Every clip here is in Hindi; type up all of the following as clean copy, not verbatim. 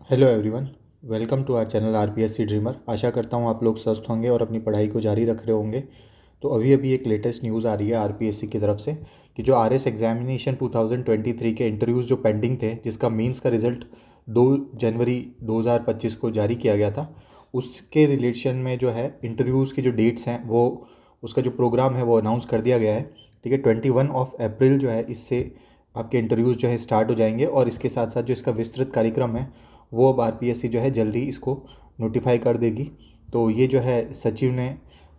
Hello everyone. Welcome to our channel RPSC dreamer. आशा करता हूँ आप लोग स्वस्थ होंगे और अपनी पढ़ाई को जारी रख रहे होंगे। तो अभी अभी एक लेटेस्ट न्यूज़ आ रही है आरपीएससी की तरफ से कि जो आरएस एग्जामिनेशन 2023 के इंटरव्यूज़ जो पेंडिंग थे, जिसका मेंस का रिज़ल्ट 2 जनवरी 2025 को जारी किया गया था, उसके रिलेशन में जो है इंटरव्यूज़ की जो डेट्स हैं वो उसका जो प्रोग्राम है वो अनाउंस कर दिया गया है। ठीक है, 21 अप्रैल जो है इससे आपके इंटरव्यूज़ जो है स्टार्ट हो जाएंगे और इसके साथ साथ जो इसका विस्तृत कार्यक्रम है वो अब आरपीएससी जो है जल्दी इसको नोटिफाई कर देगी। तो ये जो है सचिव ने,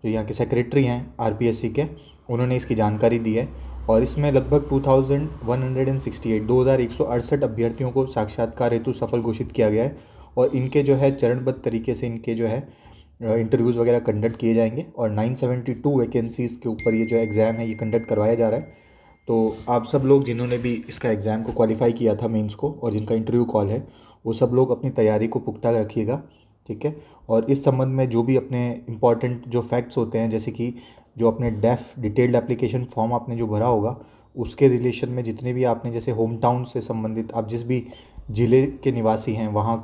जो यहाँ के सेक्रेटरी हैं आरपीएससी के, उन्होंने इसकी जानकारी दी है। और इसमें लगभग 2168 अभ्यर्थियों को साक्षात्कार हेतु सफल घोषित किया गया है और इनके जो है चरणबद्ध तरीके से इनके जो है इंटरव्यूज़ वगैरह कंडक्ट किए जाएंगे और 972 वैकेंसीज़ के ऊपर ये जो एग्ज़ाम है ये कंडक्ट करवाया जा रहा है। तो आप सब लोग जिन्होंने भी इसका एग्ज़ाम को क्वालिफाई किया था मेंस को और जिनका इंटरव्यू कॉल है, वो सब लोग अपनी तैयारी को पुख्ता रखिएगा। ठीक है, और इस संबंध में जो भी अपने इम्पॉर्टेंट जो फैक्ट्स होते हैं, जैसे कि जो अपने डेफ डिटेल्ड एप्लीकेशन फॉर्म आपने जो भरा होगा उसके रिलेशन में जितने भी आपने, जैसे होम टाउन से संबंधित आप जिस भी ज़िले के निवासी हैं वहाँ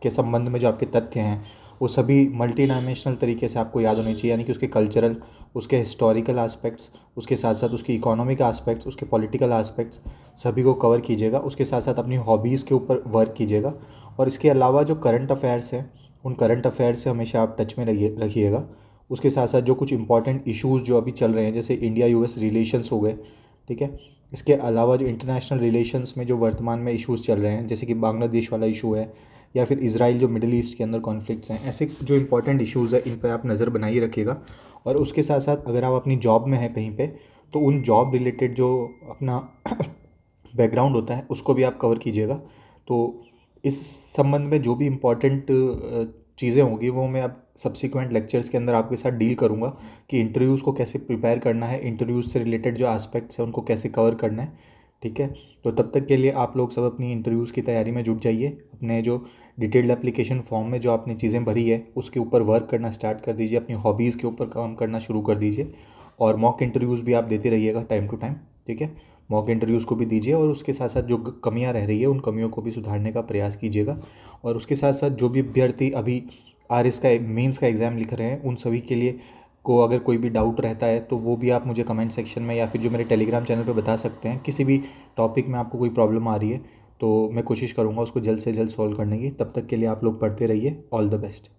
के संबंध में जो आपके तथ्य हैं वो सभी मल्टी डायमेंशनल तरीके से आपको याद होने चाहिए। यानी कि उसके कल्चरल, उसके हिस्टोरिकल एस्पेक्ट्स, उसके साथ साथ उसके इकोनॉमिक एस्पेक्ट्स, उसके पॉलिटिकल एस्पेक्ट्स सभी को कवर कीजिएगा। उसके साथ साथ अपनी हॉबीज़ के ऊपर वर्क कीजिएगा और इसके अलावा जो करंट अफेयर्स हैं उन करंट अफेयर्स से हमेशा आप टच में रखिएगा। उसके साथ साथ जो कुछ इंपॉर्टेंट इश्यूज़ जो अभी चल रहे हैं, जैसे इंडिया यूएस रिलेशंस हो गए। ठीक है, इसके अलावा जो इंटरनेशनल रिलेशंस में जो वर्तमान में इश्यूज़ चल रहे हैं, जैसे कि बांग्लादेश वाला इशू है या फिर इसराइल जो मिडिल ईस्ट के अंदर कॉन्फ्लिक्ट्स हैं, ऐसे जो इंपॉर्टेंट इश्यूज़ है इन पर आप नज़र बनाए रखिएगा। और उसके साथ साथ अगर आप अपनी जॉब में हैं कहीं पे, तो उन जॉब रिलेटेड जो अपना बैकग्राउंड होता है उसको भी आप कवर कीजिएगा। तो इस संबंध में जो भी इम्पोर्टेंट चीज़ें होंगी वो मैं अब सब्सिक्वेंट लेक्चर्स के अंदर आपके साथ डील करूँगा कि इंटरव्यूज़ को कैसे प्रिपेयर करना है, इंटरव्यूज़ से रिलेटेड जो एस्पेक्ट्स हैं उनको कैसे कवर करना है। ठीक है, तो तब तक के लिए आप लोग सब अपनी इंटरव्यूज़ की तैयारी में जुट जाइए। अपने जो डिटेल्ड एप्लीकेशन फॉर्म में जो आपने चीज़ें भरी है उसके ऊपर वर्क करना स्टार्ट कर दीजिए, अपनी हॉबीज़ के ऊपर काम करना शुरू कर दीजिए और मॉक इंटरव्यूज़ भी आप देते रहिएगा टाइम टू टाइम। ठीक है, मॉक इंटरव्यूज़ को भी दीजिए और उसके साथ साथ जो कमियां रह रही है उन कमियों को भी सुधारने का प्रयास कीजिएगा। और उसके साथ साथ जो भी अभ्यर्थी अभी आरएस का मेंस का एग्ज़ाम लिख रहे हैं उन सभी के लिए को अगर कोई भी डाउट रहता है तो वो भी आप मुझे कमेंट सेक्शन में या फिर जो मेरे टेलीग्राम चैनल पे बता सकते हैं। किसी भी टॉपिक में आपको कोई प्रॉब्लम आ रही है तो मैं कोशिश करूँगा उसको जल्द से जल्द सॉल्व करने की। तब तक के लिए आप लोग पढ़ते रहिए। All the best.